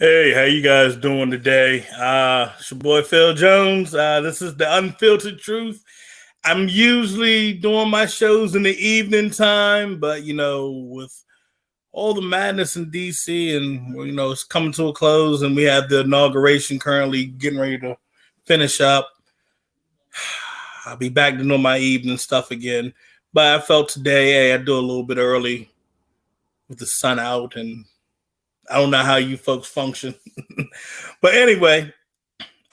Hey, how you guys doing today? It's your boy Phil Jones. This is the Unfiltered Truth. I'm usually doing my shows in the evening time, but with all the madness in DC and it's coming to a close and we have the inauguration currently getting ready to finish up. I'll be back to doing my evening stuff again. But I felt today, hey, I do a little bit early with the sun out, and I don't know how you folks function. But anyway,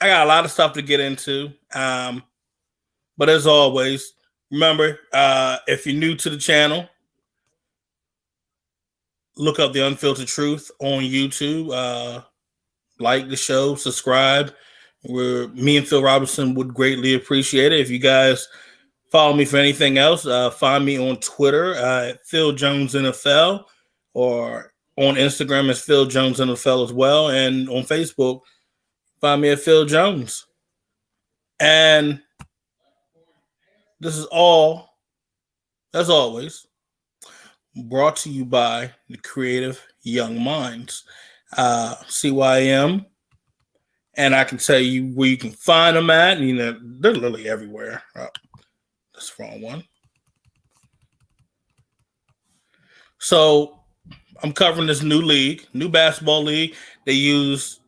I got a lot of stuff to get into. But as always, remember, if you're new to the channel, look up the Unfiltered Truth on YouTube. Like the show, subscribe. Me and Phil Robinson would greatly appreciate it. If you guys follow me for anything else, find me on Twitter at Phil Jones NFL, or on Instagram as Phil Jones NFL as well, and on Facebook, find me at Phil Jones. And this is all, as always, brought to you by the Creative Young Minds, CYM. And I can tell you where you can find them at. They're literally everywhere. Oh, that's the wrong one. So I'm covering this new basketball league. They use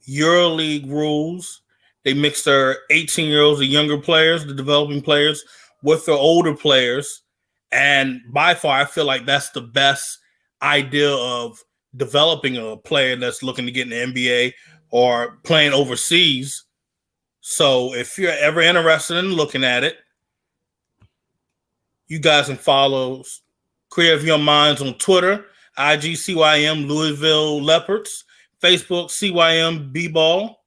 EuroLeague rules. They mix their 18-year-olds, the younger players, the developing players, with their older players. And by far, I feel like that's the best idea of developing a player that's looking to get in the NBA or playing overseas. So if you're ever interested in looking at it, you guys can follow Creative Young Minds on Twitter, IG CYM Louisville Leopards, Facebook CYM B-Ball.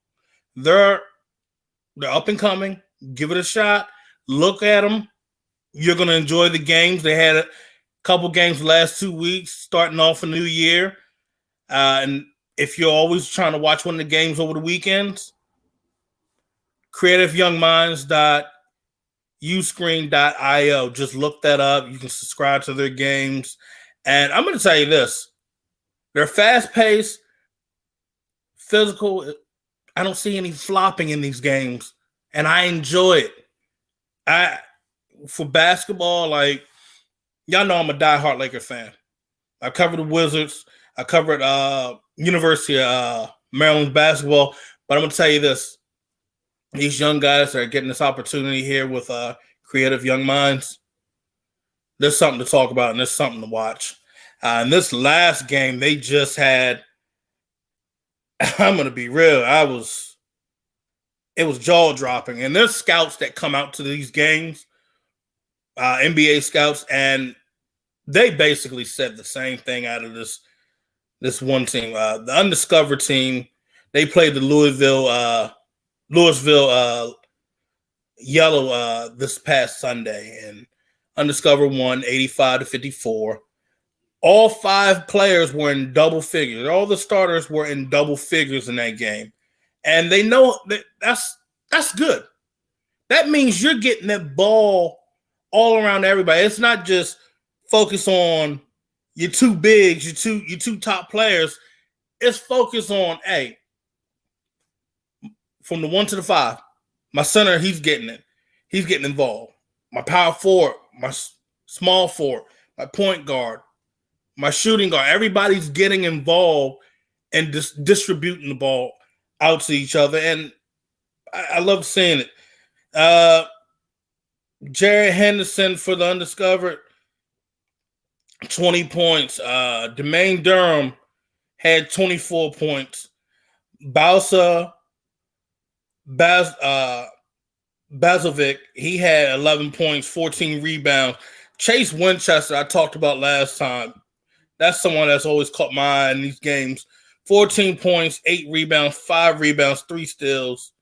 They're up and coming. Give it a shot. Look at them. You're going to enjoy the games. They had a couple games the last 2 weeks, starting off a new year. And if you're always trying to watch one of the games over the weekends, creativeyoungminds.uscreen.io. Just look that up. You can subscribe to their games. And I'm going to tell you this. They're fast-paced, physical. I don't see any flopping in these games, and I enjoy it. For basketball, like, y'all know I'm a diehard Laker fan. I covered the Wizards. I covered University of Maryland basketball. But I'm going to tell you this. These young guys that are getting this opportunity here with Creative Young Minds, there's something to talk about and there's something to watch. In this last game, they just had, I'm going to be real, it was jaw-dropping. And there's scouts that come out to these games, NBA scouts, and they basically said the same thing out of this one team. The undiscovered team, they played the Louisville Yellow this past Sunday, and undiscovered won 85-54. All 5 players were in double figures. All the starters were in double figures in that game. And they know that's good. That means you're getting that ball all around everybody. It's not just focus on your 2 bigs, your two top players. It's focus on, hey, from the 1 to the 5, my center, he's getting it. He's getting involved. My power forward, my small forward, my point guard, my shooting guard. Everybody's getting involved and distributing the ball out to each other. And I love seeing it. Jared Henderson for the undiscovered, 20 points. Jermaine Durham had 24 points. Bazovic, he had 11 points, 14 rebounds. Chase Winchester, I talked about last time. That's someone that's always caught my eye in these games. 14 points, 8 rebounds, 5 rebounds, 3 steals.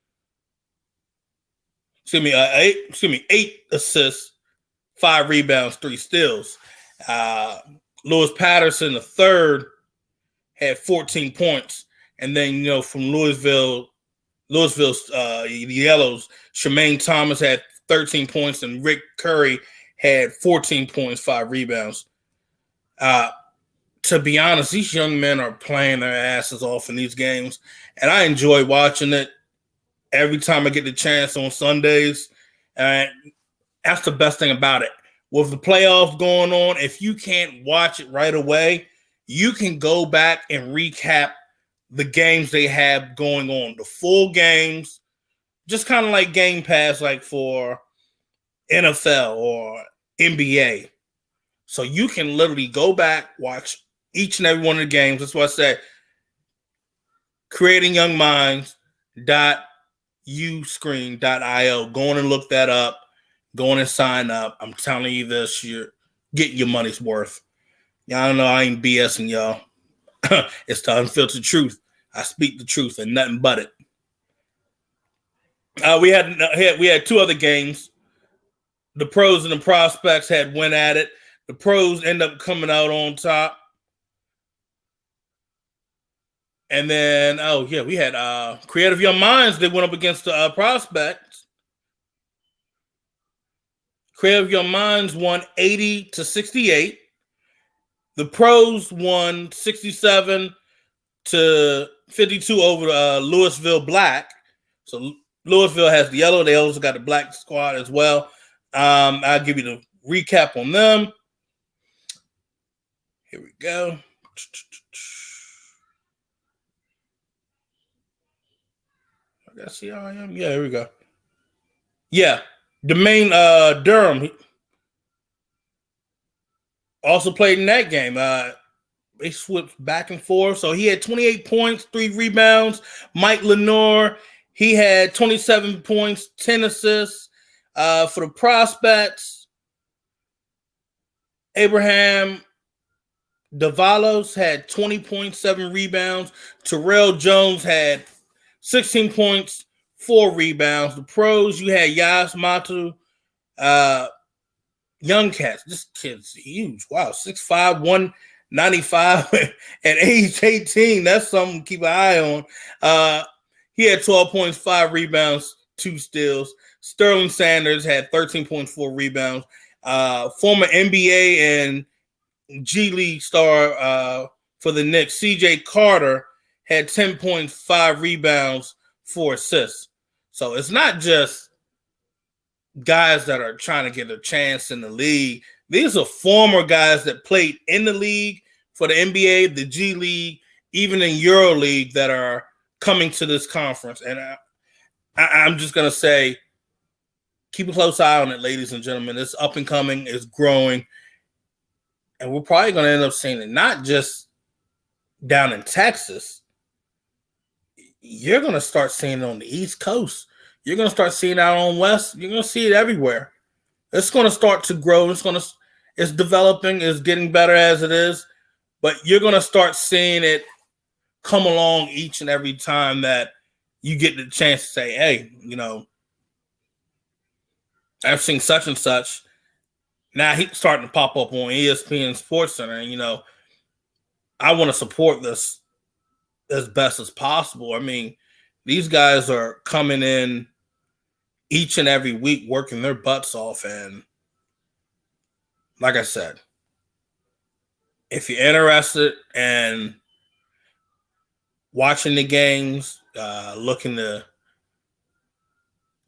8 assists, 5 rebounds, 3 steals. Lewis Patterson, the third, had 14 points. And then, from Louisville's the Yellows, Shemaine Thomas had 13 points, and Rick Curry had 14 points, 5 rebounds. to be honest, these young men are playing their asses off in these games, and I enjoy watching it every time I get the chance on Sundays. And that's the best thing about it. With the playoffs going on, if you can't watch it right away, you can go back and recap the games they have going on, the full games, just kind of like Game Pass, like for NFL or NBA. So you can literally go back, watch each and every one of the games. That's why I said creatingyoungminds.uscreen.io. Go on and look that up. Go on and sign up. I'm telling you this, you're getting your money's worth. Y'all know I ain't BSing y'all. It's the unfiltered truth. I speak the truth and nothing but it. We had two other games. The pros and the prospects had went at it. The pros end up coming out on top. And then, we had Creative Young Minds that went up against the prospects. Creative Young Minds won 80-68. The pros won 67-52 over Louisville Black. So Louisville has the yellow. They also got the black squad as well. I'll give you the recap on them. Here we go. I gotta see how I am. Yeah, here we go. Yeah, the main Durham also played in that game. They switched back and forth. So he had 28 points, 3 rebounds. Mike Lenore, he had 27 points, 10 assists. For the prospects, Abraham Davalos had 20.7 rebounds. Terrell Jones had 16 points, 4 rebounds. The pros, you had Yas Matu, young cats. This kid's huge. Wow, 6'5", 195 at age 18. That's something to keep an eye on. He had 12 points, 5 rebounds, 2 steals. Sterling Sanders had 13.4 rebounds. Former NBA and G League star for the Knicks, CJ Carter, had 10.5 rebounds, 4 assists. So it's not just guys that are trying to get a chance in the league. These are former guys that played in the league for the NBA, the G League, even in Euro League that are coming to this conference. And I'm just going to say, keep a close eye on it, ladies and gentlemen. It's up and coming. It's growing. And we're probably going to end up seeing it not just down in Texas. You're going to start seeing it on the East Coast. You're going to start seeing it out on West. You're going to see it everywhere. It's going to start to grow. It's developing. It's getting better as it is. But you're going to start seeing it come along each and every time that you get the chance to say, hey, I've seen such and such. Now he's starting to pop up on ESPN Sports Center. And, I want to support this as best as possible. I mean, these guys are coming in each and every week working their butts off. And like I said, if you're interested in watching the games, looking to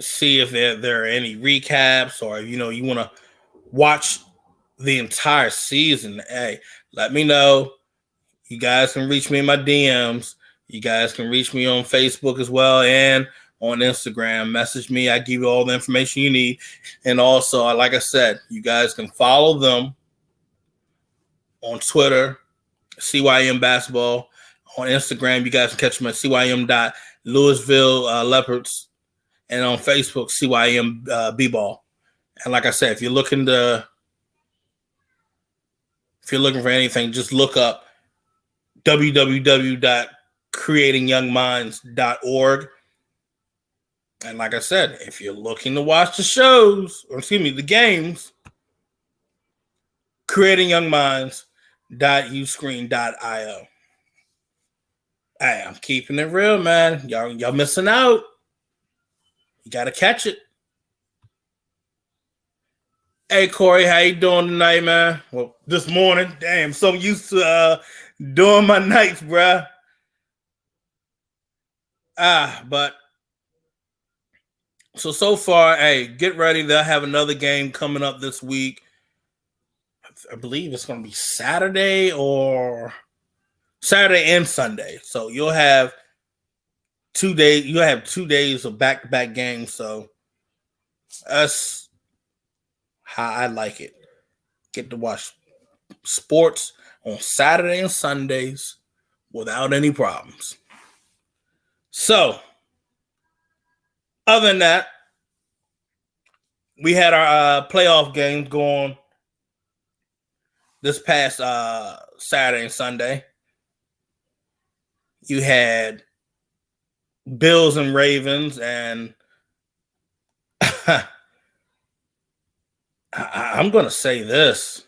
see if there are any recaps or, you want to watch the entire season, hey, let me know. You guys can reach me in my DMs. You guys can reach me on Facebook as well and on Instagram. Message me. I give you all the information you need. And also, like I said, you guys can follow them on Twitter, CYM Basketball. On Instagram, you guys can catch them at CYM.Louisville Leopards. And on Facebook, CYM B-Ball. And like I said, if you're looking for anything, just look up www.creatingyoungminds.org. And like I said, if you're looking to watch the games, creatingyoungminds.uscreen.io. Hey, I'm keeping it real, man. Y'all missing out. You got to catch it. Hey Corey, how you doing tonight, man? Well, this morning, damn, so used to doing my nights, bruh. But so far, hey, get ready. They'll have another game coming up this week. I believe it's going to be Saturday and Sunday. So you'll have 2 days. You'll have 2 days of back-to-back games. So that's how I like it. Get to watch sports on Saturday and Sundays without any problems. So, other than that, we had our playoff games going this past Saturday and Sunday. You had Bills and Ravens, and I'm going to say this.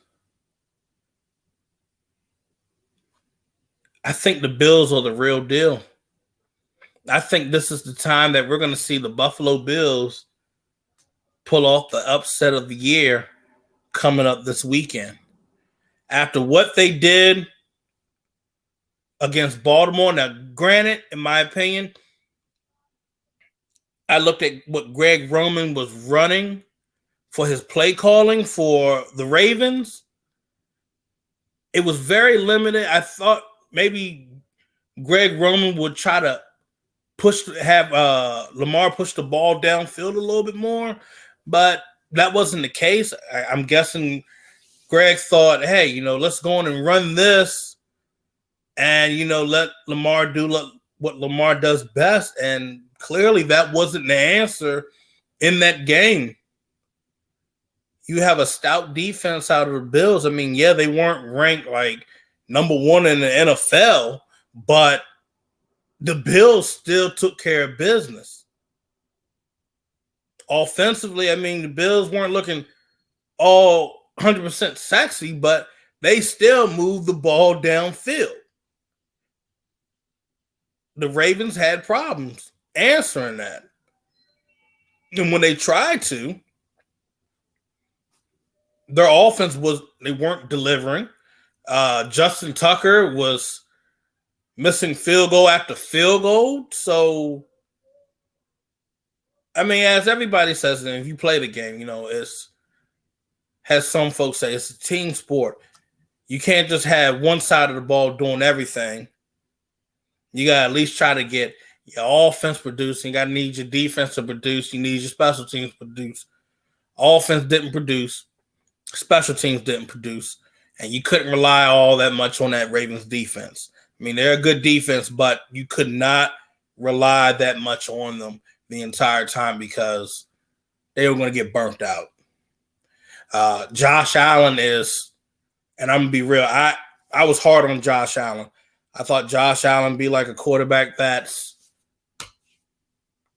I think the Bills are the real deal. I think this is the time that we're going to see the Buffalo Bills pull off the upset of the year coming up this weekend. After what they did against Baltimore, now granted, in my opinion, I looked at what Greg Roman was running for his play calling for the Ravens. It was very limited. I thought maybe Greg Roman would try to have Lamar push the ball downfield a little bit more, but that wasn't the case. I'm guessing Greg thought, hey, let's go on and run this and, let Lamar do what Lamar does best. And clearly that wasn't the answer in that game. You have a stout defense out of the Bills. I mean, yeah, they weren't ranked like number one in the NFL, but the Bills still took care of business. Offensively, I mean, the Bills weren't looking all 100% sexy, but they still moved the ball downfield. The Ravens had problems answering that. And when they tried to, their offense they weren't delivering. Justin Tucker was missing field goal after field goal. So, I mean, as everybody says, if you play the game, as some folks say, it's a team sport. You can't just have one side of the ball doing everything. You got to at least try to get your offense producing. You got to need your defense to produce. You need your special teams to produce. Offense didn't produce. Special teams didn't produce. And you couldn't rely all that much on that Ravens defense. I mean, they're a good defense, but you could not rely that much on them the entire time because they were going to get burnt out. Josh Allen and I'm going to be real, I was hard on Josh Allen. I thought Josh Allen be like a quarterback that's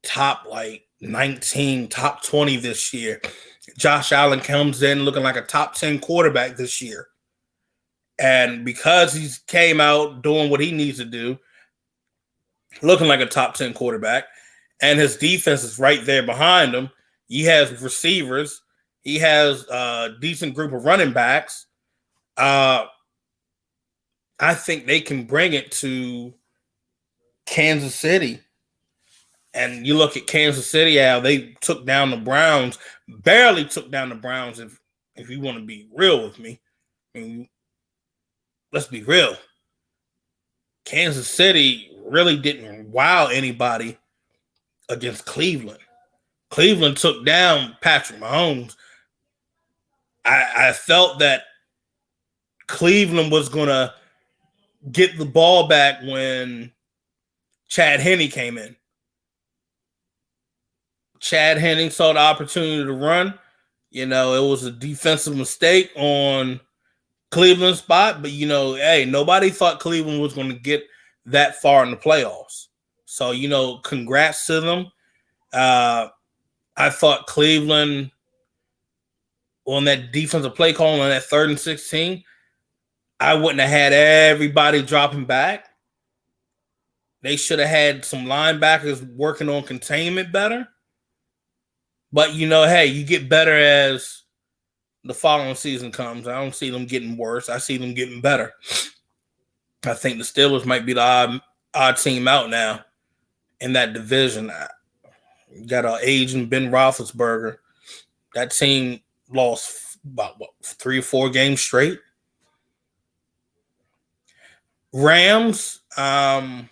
top 19, top 20 this year. Josh Allen comes in looking like a top 10 quarterback this year. And because he came out doing what he needs to do, looking like a top 10 quarterback, and his defense is right there behind him, he has receivers, he has a decent group of running backs. I think they can bring it to Kansas City. And you look at Kansas City, how they took down the Browns, barely took down the Browns, if you want to be real with me. I mean, let's be real. Kansas City really didn't wow anybody against Cleveland. Cleveland took down Patrick Mahomes. I felt that Cleveland was going to get the ball back when Chad Henne came in. Chad Henne saw the opportunity to run. It was a defensive mistake on Cleveland's spot, but hey, nobody thought Cleveland was going to get that far in the playoffs. So, congrats to them. I thought Cleveland on that defensive play call on that 3rd and 16, I wouldn't have had everybody dropping back. They should have had some linebackers working on containment better. But, hey, you get better as the following season comes, I don't see them getting worse. I see them getting better. I think the Steelers might be the odd team out now in that division. You got an aging Ben Roethlisberger. That team lost about 3 or 4 games straight. Rams, Rams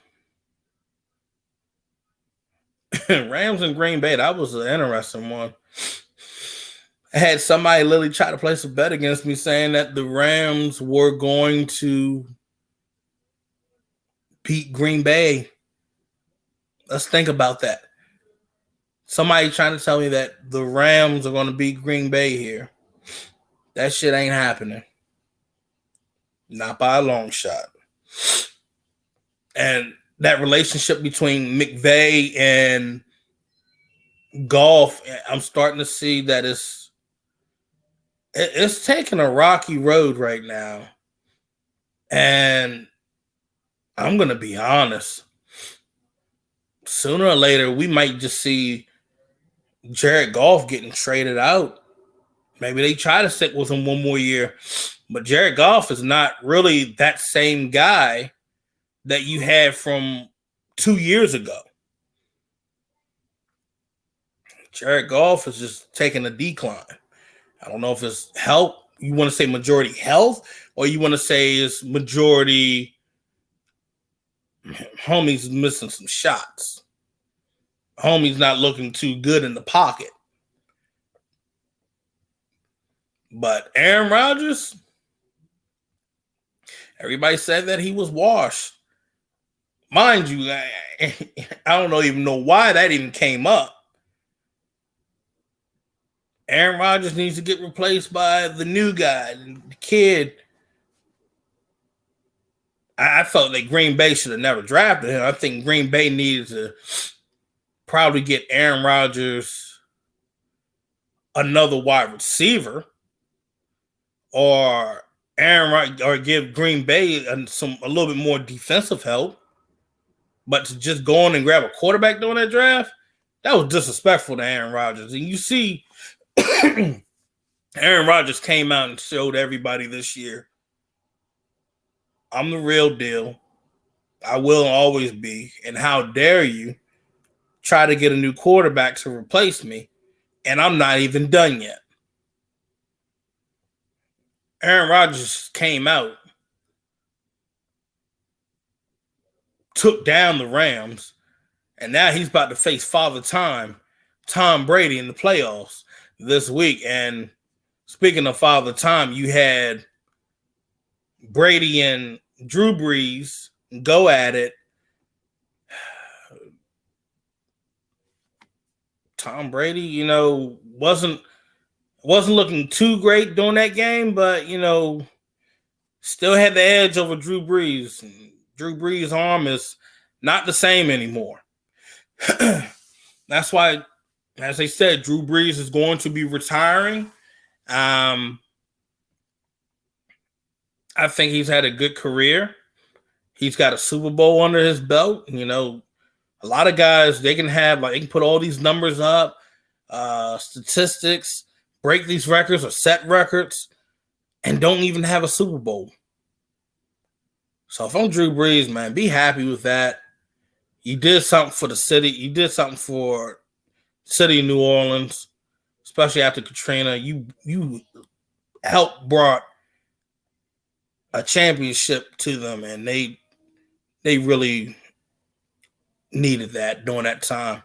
and Green Bay. That was an interesting one. I had somebody literally try to place a bet against me saying that the Rams were going to beat Green Bay. Let's think about that. Somebody trying to tell me that the Rams are going to beat Green Bay here. That shit ain't happening. Not by a long shot. And that relationship between McVay and Goff, I'm starting to see that it's taking a rocky road right now. And I'm going to be honest. Sooner or later, we might just see Jared Goff getting traded out. Maybe they try to stick with him one more year. But Jared Goff is not really that same guy that you had from 2 years ago. Jared Goff is just taking a decline. I don't know if it's health. You want to say majority health, or you want to say it's majority homie's missing some shots. Homie's not looking too good in the pocket. But Aaron Rodgers, everybody said that he was washed. Mind you, I don't even know why that even came up. Aaron Rodgers needs to get replaced by the new guy, the kid. I felt that Green Bay should have never drafted him. I think Green Bay needed to probably get Aaron Rodgers another wide receiver, or give Green Bay a little bit more defensive help. But to just go on and grab a quarterback during that draft, that was disrespectful to Aaron Rodgers. And you see, Aaron Rodgers came out and showed everybody this year, I'm the real deal. I will always be. And how dare you try to get a new quarterback to replace me, and I'm not even done yet. Aaron Rodgers came out, took down the Rams, and now he's about to face Father Time, Tom Brady, in the playoffs this week. And speaking of Father Time, you had Brady and Drew Brees go at it. Tom Brady, wasn't looking too great during that game, but, still had the edge over Drew Brees. And Drew Brees' arm is not the same anymore. That's why, as I said, Drew Brees is going to be retiring. I think he's had a good career. He's got a Super Bowl under his belt. A lot of guys, they can put all these numbers up, statistics, break these records or set records, and don't even have a Super Bowl. So if I'm Drew Brees, man, be happy with that. You did something for the city. You did something for the city of New Orleans, especially after Katrina. You helped brought a championship to them, and they really needed that during that time.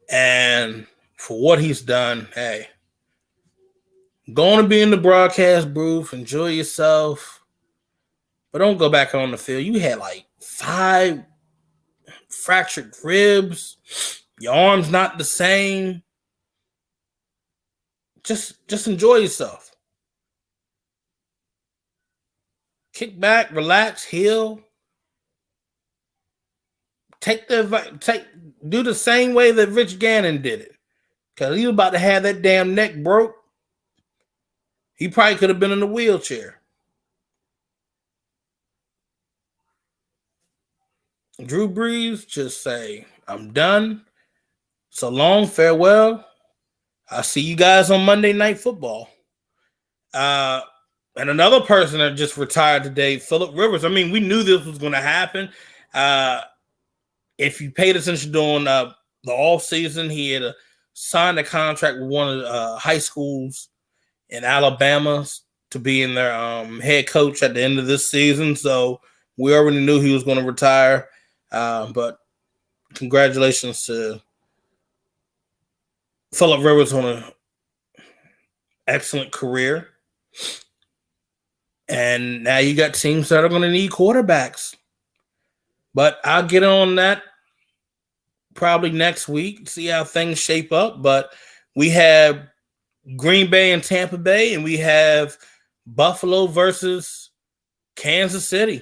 And for what he's done, hey, going to be in the broadcast booth, enjoy yourself, but don't go back on the field. You had 5 fractured ribs. Your arm's not the same. Just enjoy yourself. Kick back, relax, heal. Do the same way that Rich Gannon did it. Because he was about to have that damn neck broke. He probably could have been in a wheelchair. Drew Brees, just say, I'm done. So long, farewell. I'll see you guys on Monday Night Football. And another person that just retired today, Phillip Rivers. I mean, we knew this was going to happen. If you paid attention during the off season, he had signed a contract with one of the high schools in Alabama to be in their head coach at the end of this season. So we already knew he was going to retire. But congratulations to Phillip Rivers on an excellent career. And now you got teams that are going to need quarterbacks. But I'll get on that probably next week, see how things shape up. But we have Green Bay and Tampa Bay, and we have Buffalo versus Kansas City.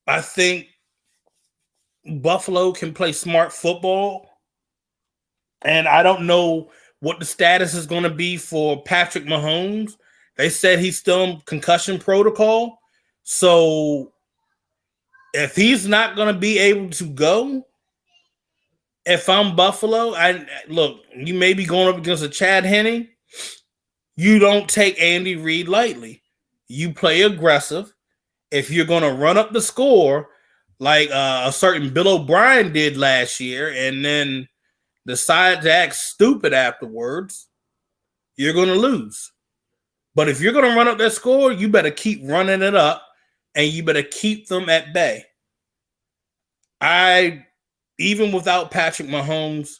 I think Buffalo can play smart football. And I don't know what the status is going to be for Patrick Mahomes. They said he's still in concussion protocol. So if he's not going to be able to go, if I'm Buffalo, you may be going up against a Chad Henne. You don't take Andy Reid lightly. You play aggressive. If you're going to run up the score like a certain Bill O'Brien did last year and then decide to act stupid afterwards, you're going to lose. But if you're going to run up that score, you better keep running it up and you better keep them at bay. Even without Patrick Mahomes,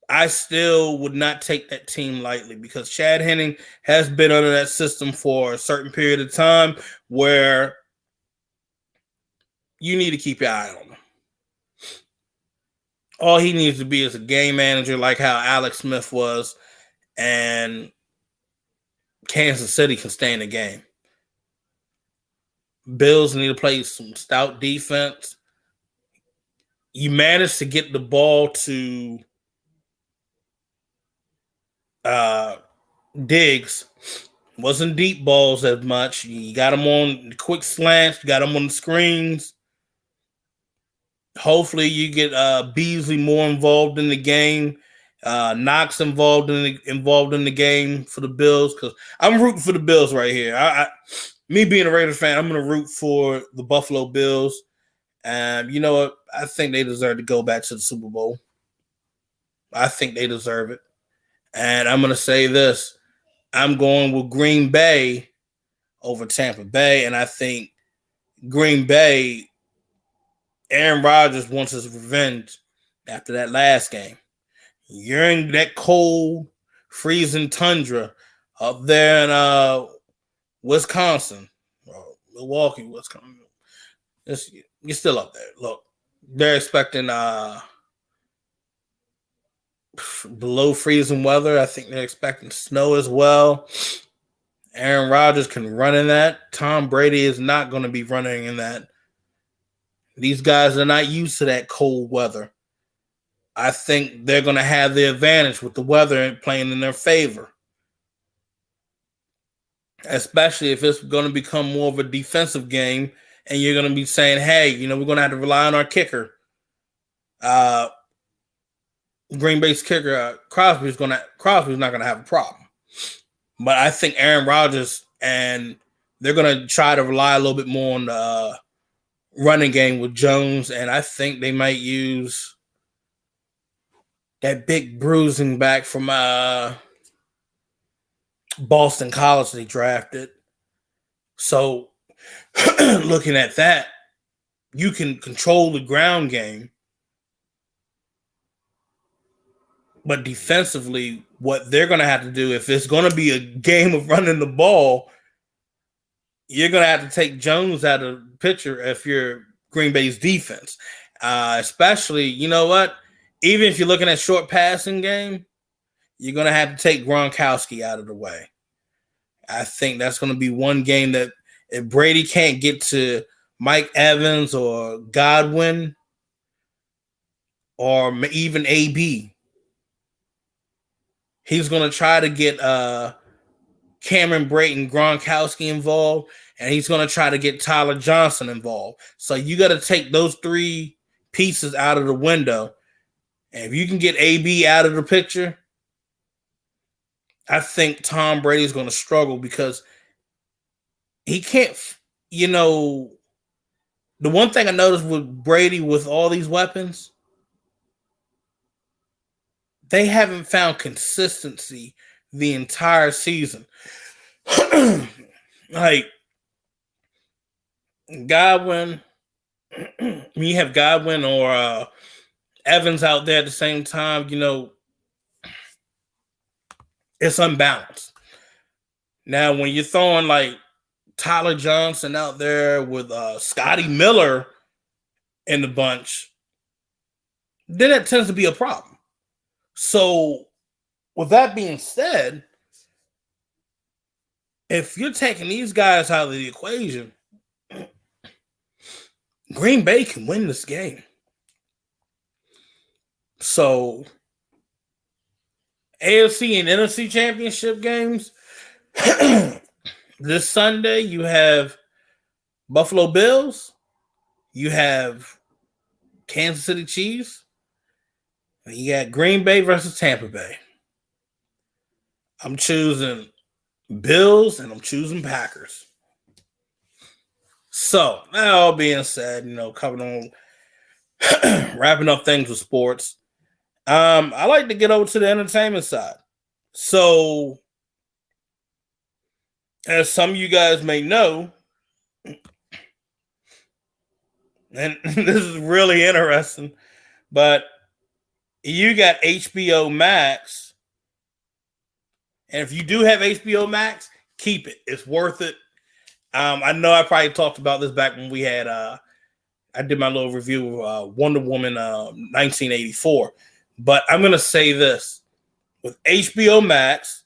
I still would not take that team lightly because Chad Henne has been under that system for a certain period of time where you need to keep your eye on him. All he needs to be is a game manager like how Alex Smith was, and Kansas City can stay in the game. Bills need to play some stout defense. You managed to get the ball to Diggs. Wasn't deep balls as much. You got him on the quick slants. You got him on the screens. Hopefully you get Beasley more involved in the game. Knox involved in the game for the Bills, because I'm rooting for the Bills right here. Me being a Raiders fan, I'm going to root for the Buffalo Bills. You know what? I think they deserve to go back to the Super Bowl. I think they deserve it. And I'm going to say this. I'm going with Green Bay over Tampa Bay. And I think Green Bay, Aaron Rodgers wants his revenge after that last game. You're in that cold, freezing tundra up there in Wisconsin, Milwaukee, Wisconsin. You're still up there. Look, they're expecting below freezing weather. I think they're expecting snow as well. Aaron Rodgers can run in that. Tom Brady is not going to be running in that. These guys are not used to that cold weather. I think they're going to have the advantage with the weather playing in their favor. Especially if it's going to become more of a defensive game and you're going to be saying, hey, we're going to have to rely on our kicker. Green Bay's kicker, Crosby's not going to have a problem. But I think Aaron Rodgers, and they're going to try to rely a little bit more on the running game with Jones, and I think they might use that big bruising back from Boston College they drafted. So looking at that, you can control the ground game, but defensively, what they're going to have to do, if it's going to be a game of running the ball, you're going to have to take Jones out of the picture if you're Green Bay's defense. Especially, you know what? Even if you're looking at short passing game, you're going to have to take Gronkowski out of the way. I think that's going to be one game that if Brady can't get to Mike Evans or Godwin or even AB, he's going to try to get Cameron Brate and Gronkowski involved, and he's going to try to get Tyler Johnson involved. So you got to take those three pieces out of the window, And if you can get AB out of the picture, I think Tom Brady's going to struggle because he can't, the one thing I noticed with Brady with all these weapons, they haven't found consistency the entire season. Like Godwin, when you have Godwin or Evans out there at the same time, it's unbalanced. Now, when you're throwing like Tyler Johnson out there with Scotty Miller in the bunch, then that tends to be a problem. So, with that being said, if you're taking these guys out of the equation, Green Bay can win this game. So, AFC and NFC championship games. This Sunday, you have Buffalo Bills, you have Kansas City Chiefs, and you got Green Bay versus Tampa Bay. I'm choosing Bills and I'm choosing Packers. So, that all being said, covering on wrapping up things with sports. I like to get over to the entertainment side. So, as some of you guys may know, and this is really interesting, but you got HBO Max. And if you do have HBO Max, keep it. It's worth it. I know I probably talked about this back when we had, I did my little review of Wonder Woman 1984. But I'm going to say this. With HBO Max,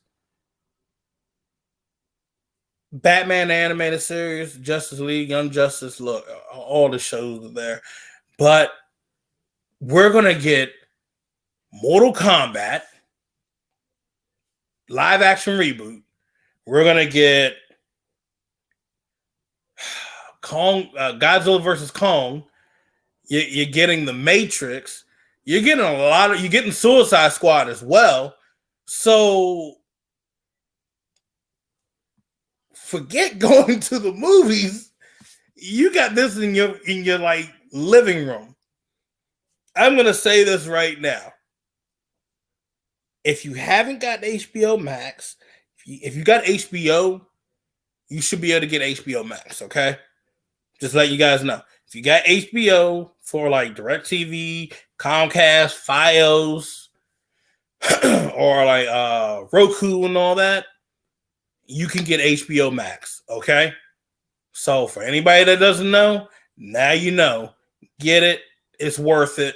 Batman animated series, Justice League, Young Justice, look, all the shows are there. But we're going to get Mortal Kombat, live action reboot. We're going to get Kong, Godzilla versus Kong. You're getting The Matrix. You're getting you're getting Suicide Squad as well. So forget going to the movies. You got this in your like living room. I'm gonna say this right now. If you haven't got HBO Max, if you got HBO, you should be able to get HBO Max, okay? Just let you guys know. If you got HBO for like DirecTV, Comcast, Fios, or like Roku and all that, you can get HBO Max, okay? So for anybody that doesn't know, now you know. Get it. It's worth it.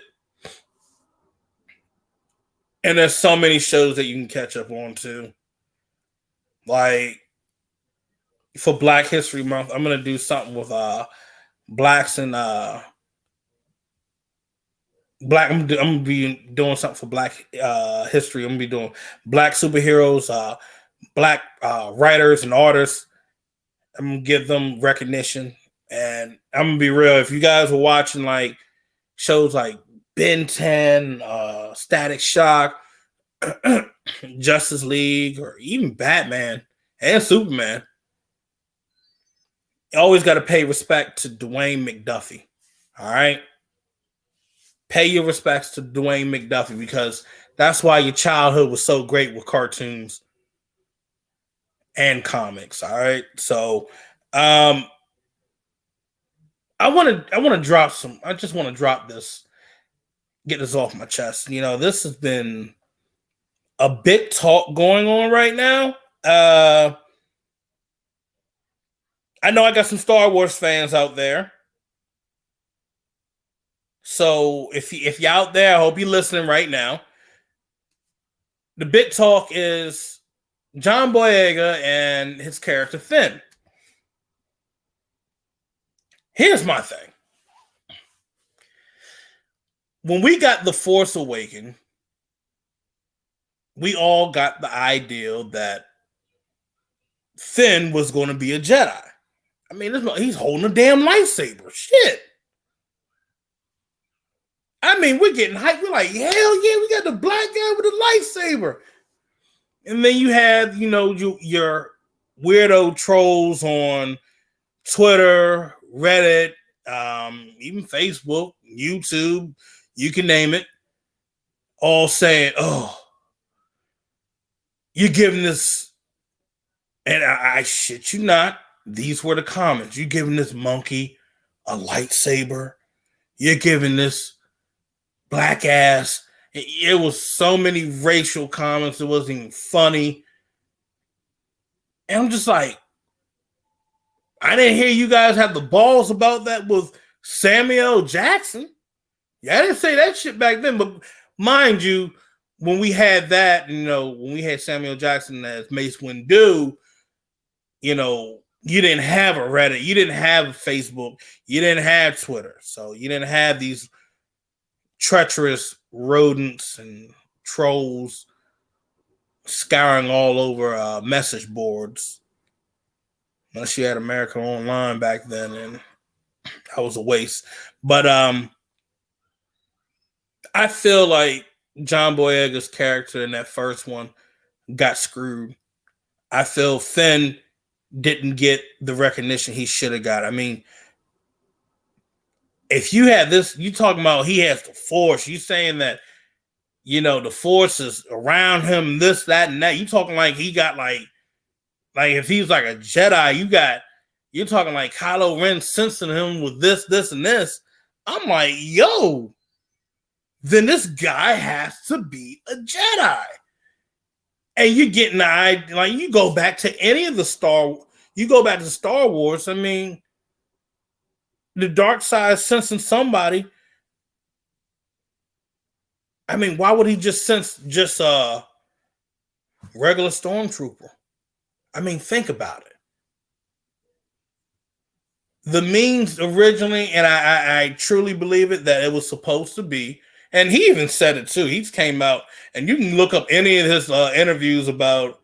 And there's so many shows that you can catch up on too. Like for Black History Month, I'm gonna do something with blacks and black. I'm gonna be doing something for Black history. I'm gonna be doing Black superheroes, Black writers and artists. I'm gonna give them recognition, and I'm gonna be real. If you guys were watching like shows like Ben 10, Static Shock, Justice League, or even Batman and Superman, you always got to pay respect to Dwayne McDuffie. All right? Pay your respects to Dwayne McDuffie because that's why your childhood was so great with cartoons and comics. All right? So, I want to drop some. I just want to drop this, get this off my chest. This has been a big talk going on right now. I know I got some Star Wars fans out there. So if you're out there, I hope you're listening right now. The big talk is John Boyega and his character Finn. Here's my thing. When we got The Force Awakens, we all got the idea that Finn was going to be a Jedi. I mean, he's holding a damn lightsaber. Shit. I mean, we're getting hyped. We're like, hell yeah, we got the black guy with the lightsaber. And then you have, your weirdo trolls on Twitter, Reddit, even Facebook, YouTube, you can name it, all saying, oh, you're giving this, and I shit you not, these were the comments. You're giving this monkey a lightsaber. You're giving this black ass. It was so many racial comments. It wasn't even funny. And I'm just like, I didn't hear you guys have the balls about that with Samuel Jackson. Yeah, I didn't say that shit back then. But mind you, when we had that, when we had Samuel Jackson as Mace Windu, you didn't have a Reddit, you didn't have a Facebook, you didn't have Twitter. So you didn't have these treacherous rodents and trolls scouring all over message boards. Unless you had America Online back then, and that was a waste. But I feel like John Boyega's character in that first one got screwed. I feel Finn didn't get the recognition he should have got. I mean, if you had this, you talking about he has the Force, you saying that, the Force is around him, this, that, and that. You talking like he got like if he's like a Jedi, you're talking like Kylo Ren sensing him with this, and this. I'm like, yo, then this guy has to be a Jedi. And you're getting the idea, like you go back to any of the Star Wars. I mean, the dark side sensing somebody. I mean, why would he just sense just a regular stormtrooper? I mean, think about it. The means originally, and I truly believe it, that it was supposed to be, and he even said it too. He's came out, and you can look up any of his interviews about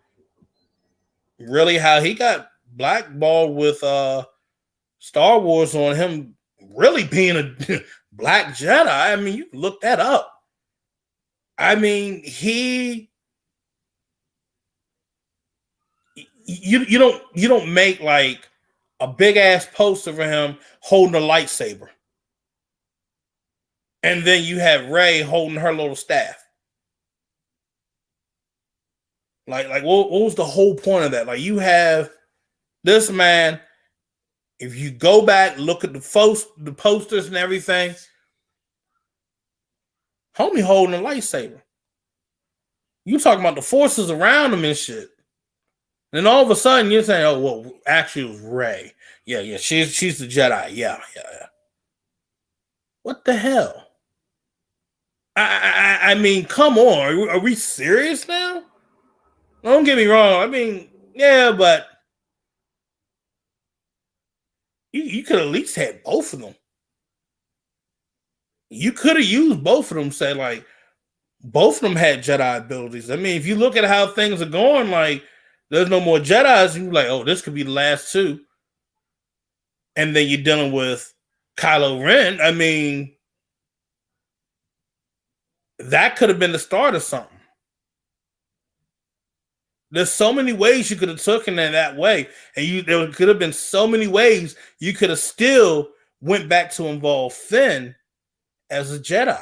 really how he got blackballed with Star Wars on him really being a black Jedi. I mean, you can look that up. I mean, you don't make like a big ass poster for him holding a lightsaber, and then you have Rey holding her little staff. Like what was the whole point of that? Like, you have this man. If you go back, look at the posters and everything, homie holding a lightsaber. You talking about the forces around him and shit. And all of a sudden you're saying, oh, well, actually it was Rey. Yeah, she's the Jedi. Yeah. What the hell? I mean, come on. Are we serious now? Don't get me wrong. I mean, yeah, but you could at least had both of them. You could have used both of them, say, like, both of them had Jedi abilities. I mean, if you look at how things are going, like, there's no more Jedis, you're like, oh, this could be the last two. And then you're dealing with Kylo Ren. I mean, that could have been the start of something. There's so many ways you could have taken it that way. And there could have been so many ways you could have still went back to involve Finn as a Jedi.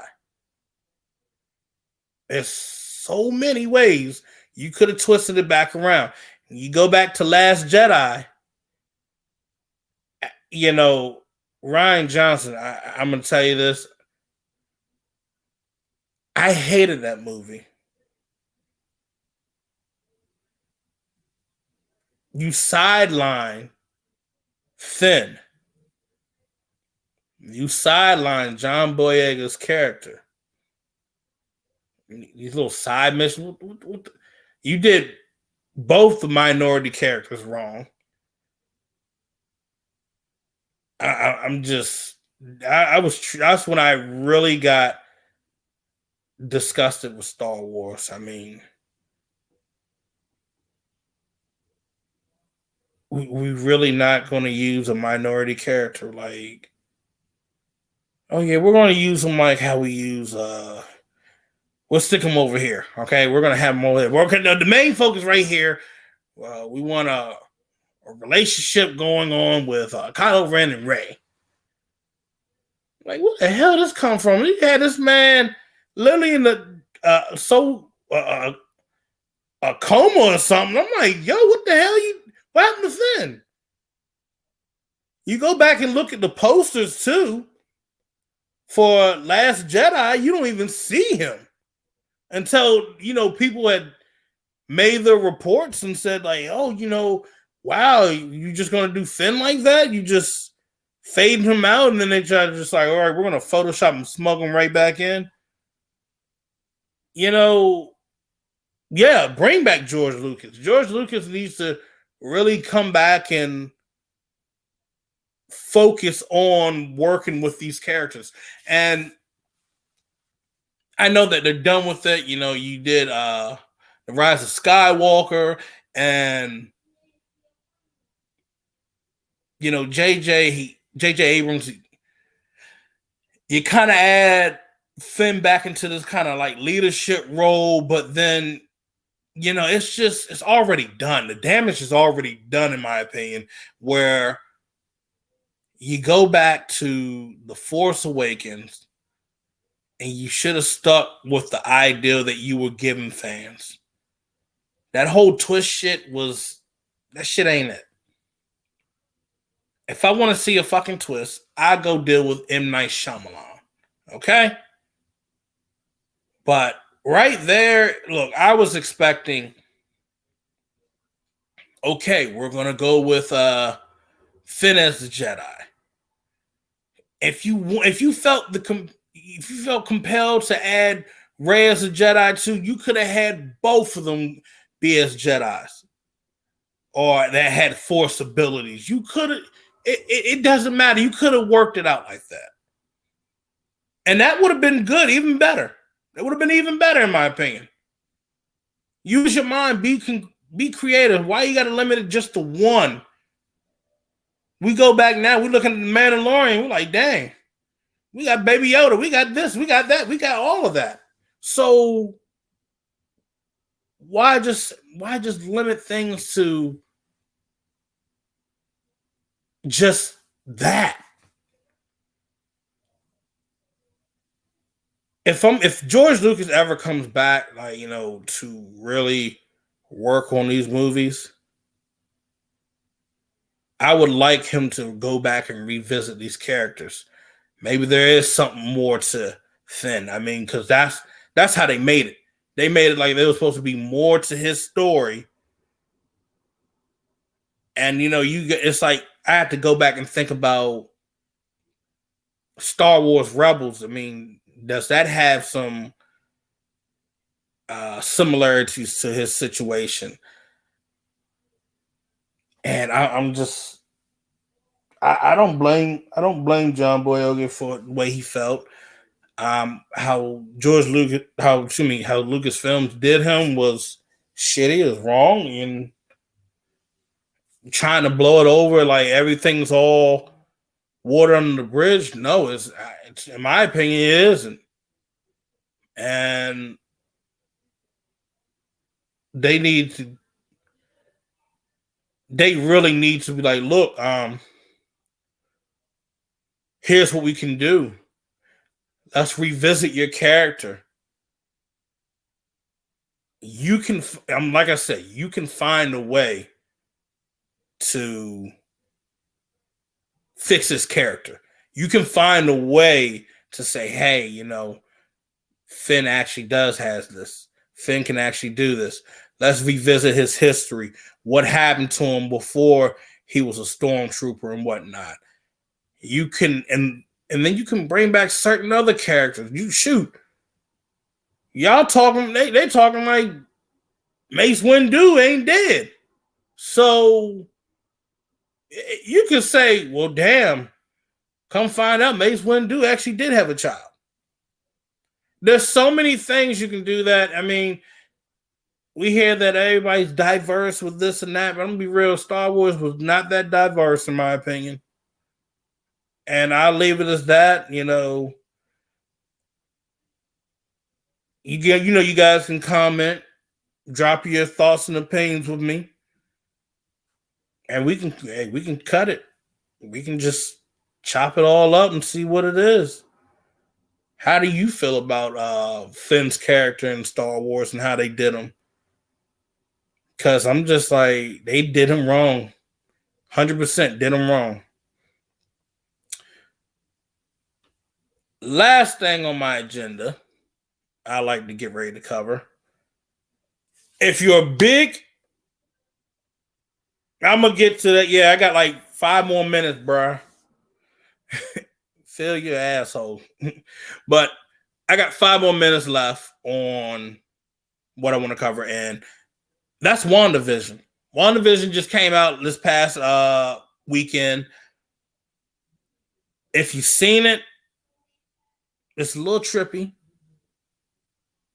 There's so many ways you could have twisted it back around. You go back to Last Jedi, Rian Johnson, I'm going to tell you this. I hated that movie. You sideline Finn. You sideline John Boyega's character. These little side missions. You did both the minority characters wrong. That's when I really got disgusted with Star Wars. I mean, we really not going to use a minority character. Like, oh yeah, we're going to use them like how we use we'll stick them over here. Okay, we're going to have them over there. Okay, the main focus right here. We want a relationship going on with Kylo Ren and Rey. Like, what the hell this come from? You had this man literally in the a coma or something. I'm like, yo, what the hell? What happened to Finn? You go back and look at the posters too for Last Jedi. You don't even see him until people had made their reports and said like, oh, wow, you just gonna do Finn like that? You just fading him out, and then they try to just like, all right, we're gonna Photoshop and smug him right back in. Yeah, bring back George Lucas. George Lucas needs to really come back and focus on working with these characters. And I know that they're done with it. You did The Rise of Skywalker, and JJ Abrams, you kind of add Finn back into this kind of like leadership role, but then it's already done. The damage is already done, in my opinion, where you go back to The Force Awakens and you should have stuck with the idea that you were giving fans. That whole twist shit ain't it. If I want to see a fucking twist, I go deal with M. Night Shyamalan. Okay? But right there, look, I was expecting, okay, we're going to go with Finn as the Jedi. If you felt compelled to add Rey as a Jedi too, you could have had both of them be as Jedis, or that had Force abilities. You could have. It doesn't matter. You could have worked it out like that, and that would have been good, even better. That would have been even better, in my opinion. Use your mind. Be creative. Why you got to limit it just to one? We go back now. We're looking at the Mandalorian. We're like, dang, we got Baby Yoda. We got this. We got that. We got all of that. So why just limit things to just that? If George Lucas ever comes back, like, to really work on these movies, I would like him to go back and revisit these characters. Maybe there is something more to Finn. I mean, because that's how they made it. They made it like there was supposed to be more to his story. And it's like I have to go back and think about Star Wars Rebels. I mean, does that have some similarities to his situation? And I don't blame John Boyega for the way he felt. How Lucasfilms did him was shitty, is wrong, and trying to blow it over like everything's all water under the bridge. No, it's in my opinion, it isn't. And they really need to be like, look, here's what we can do. Let's revisit your character. You can, like I said, you can find a way to fix his character. You can find a way to say, hey, Finn actually has this. Finn can actually do this. Let's revisit his history. What happened to him before he was a stormtrooper and whatnot. You can, and then you can bring back certain other characters. You shoot. Y'all talking, they talking like Mace Windu ain't dead. So you can say, well, damn, come find out Mace Windu actually did have a child. There's so many things you can do that. I mean, we hear that everybody's diverse with this and that, but I'm going to be real, Star Wars was not that diverse, in my opinion. And I'll leave it as that. You guys can comment, drop your thoughts and opinions with me, and we can cut it. We can just chop it all up and see what it is. How do you feel about Finn's character in Star Wars and how they did him? Because I'm just like, they did him wrong. 100% did him wrong. Last thing on my agenda, I like to get ready to cover. If you're big, I'm going to get to that. Yeah, I got like 5 more minutes, bruh. Fill your asshole. But I got 5 more minutes left on what I want to cover, and that's WandaVision. WandaVision just came out this past weekend. If you've seen it, it's a little trippy.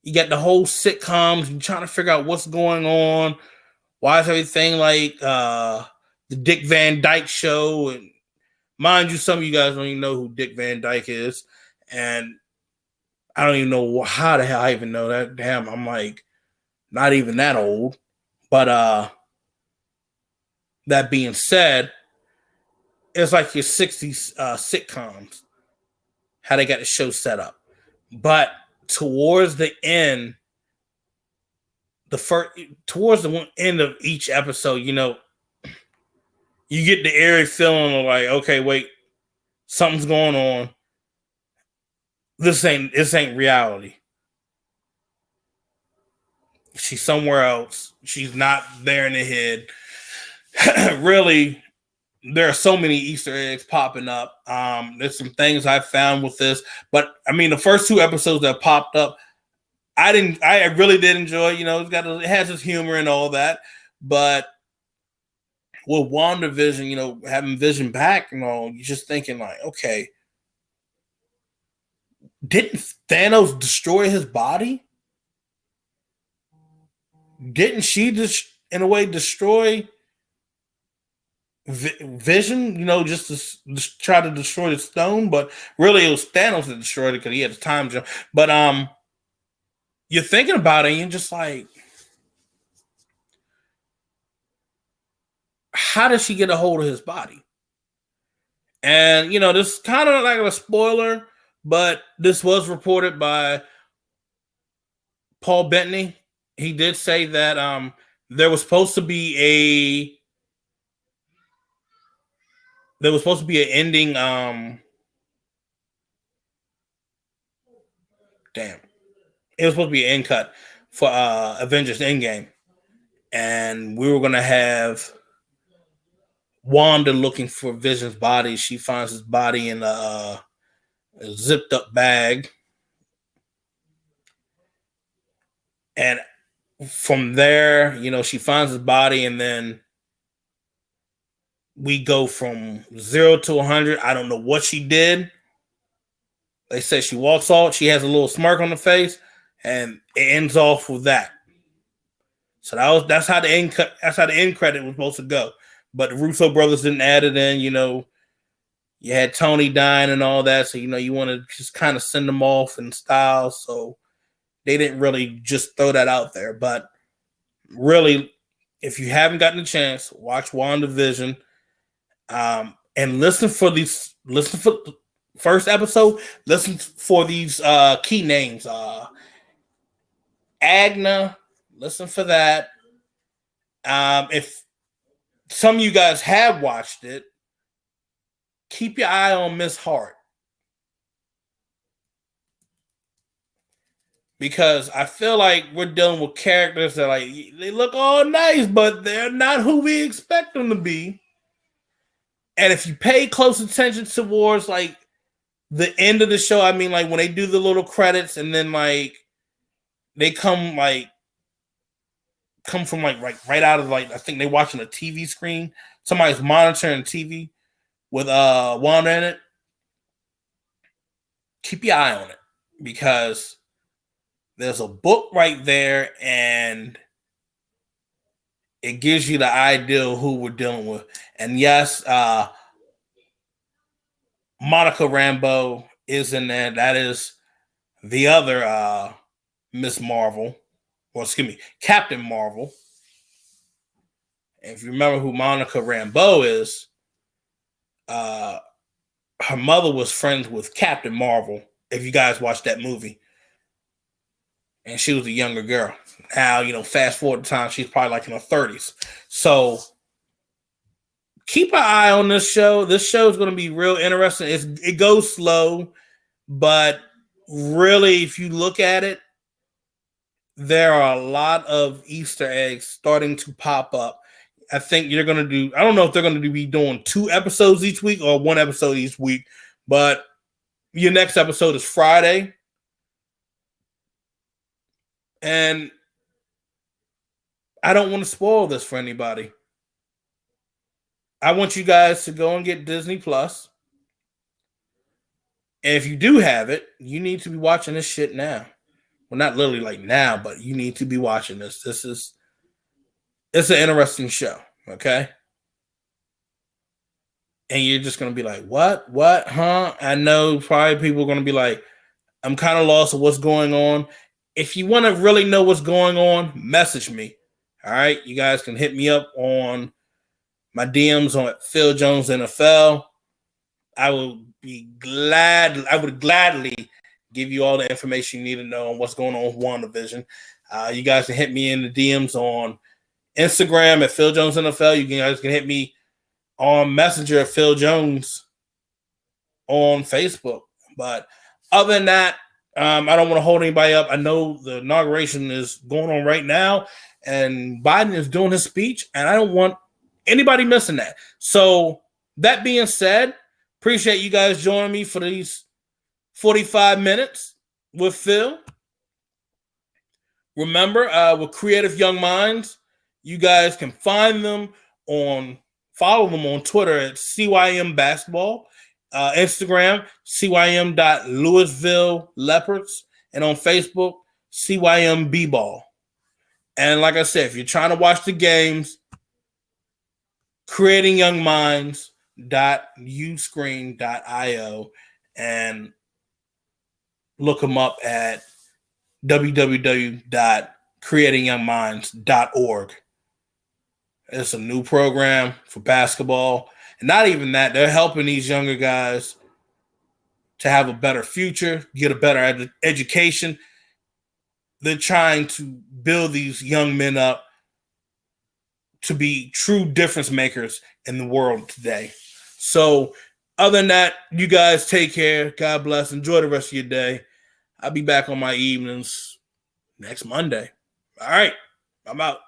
You got the whole sitcoms. You're trying to figure out what's going on. Why is everything like the Dick Van Dyke Show? And mind you, some of you guys don't even know who Dick Van Dyke is. And I don't even know how the hell I even know that. Damn, I'm like not even that old. But that being said, it's like your 60s sitcoms, how they got the show set up. But towards the end, towards the end of each episode, you get the eerie feeling of like, okay, wait, something's going on. This ain't reality. She's somewhere else. She's not there in the head. Really, there are so many Easter eggs popping up. There's some things I found with this, but I mean, the first 2 episodes that popped up, I really did enjoy. It has its humor and all that, but with WandaVision, having Vision back, you're just thinking like, okay, didn't Thanos destroy his body? Didn't she just, in a way, destroy Vision? Just to try to destroy the stone, but really it was Thanos that destroyed it because he had the time jump. But you're thinking about it, and you're just like, how does she get a hold of his body? And this is kind of like a spoiler, but this was reported by Paul Bettany. He did say that there was supposed to be an ending. It was supposed to be an end cut for Avengers Endgame, and we were gonna have Wanda looking for Vision's body. She finds his body in a zipped up bag, and from there, she finds his body, and then we go from 0 to 100. I don't know what she did. They say she walks off. She has a little smirk on the face, and it ends off with that. So that's how the end credit was supposed to go. But the Russo brothers didn't add it in. You had Tony dying and all that, so you want to just kind of send them off in style. So they didn't really just throw that out there. But really, if you haven't gotten a chance, watch WandaVision. And listen for first episode. Listen for these key names. Agna. Listen for that. If some of you guys have watched it, keep your eye on Miss Hart. Because I feel like we're dealing with characters that they look all nice, but they're not who we expect them to be. And if you pay close attention towards like the end of the show, I mean, like when they do the little credits and then like they come from right out of I think they're watching a TV screen. Somebody's monitoring TV with Wanda in it. Keep your eye on it because there's a book right there and it gives you the idea of who we're dealing with. And yes, Monica Rambeau is in there. That is the other Miss Marvel. Well, excuse me, Captain Marvel. And if you remember who Monica Rambeau is, her mother was friends with Captain Marvel. If you guys watched that movie, and she was a younger girl. Now, fast forward the time, she's probably like in her 30s. So keep an eye on this show. This show is going to be real interesting. It goes slow, but really, if you look at it, there are a lot of Easter eggs starting to pop up. I think you're going to do, I don't know if they're going to be doing 2 episodes each week or 1 episode each week, but your next episode is Friday. And I don't want to spoil this for anybody. I want you guys to go and get Disney Plus. And if you do have it, you need to be watching this shit now. Well, not literally like now, but you need to be watching this. It's an interesting show, okay? And you're just going to be like, what, huh? I know probably people are going to be like, I'm kind of lost of what's going on. If you want to really know what's going on, message me. All right? You guys can hit me up on my DMs on Phil Jones NFL. I would gladly give you all the information you need to know on what's going on with WandaVision. You guys can hit me in the DMs on Instagram at Phil Jones NFL. You guys can hit me on Messenger at Phil Jones on Facebook. But other than that, I don't want to hold anybody up. I know the inauguration is going on right now, and Biden is doing his speech, and I don't want anybody missing that. So that being said, appreciate you guys joining me for these 45 minutes with Phil. Remember, with Creative Young Minds, you guys can follow them on Twitter at CYM Basketball, Instagram, CYM.Louisville Leopards, and on Facebook, CYM B-Ball. And like I said, if you're trying to watch the games, creatingyoungminds.uscreen.io and look them up at www.creatingyoungminds.org. It's a new program for basketball. And not even that, they're helping these younger guys to have a better future, get a better education. They're trying to build these young men up to be true difference makers in the world today. So other than that, you guys take care. God bless. Enjoy the rest of your day. I'll be back on my evenings next Monday. All right. I'm out.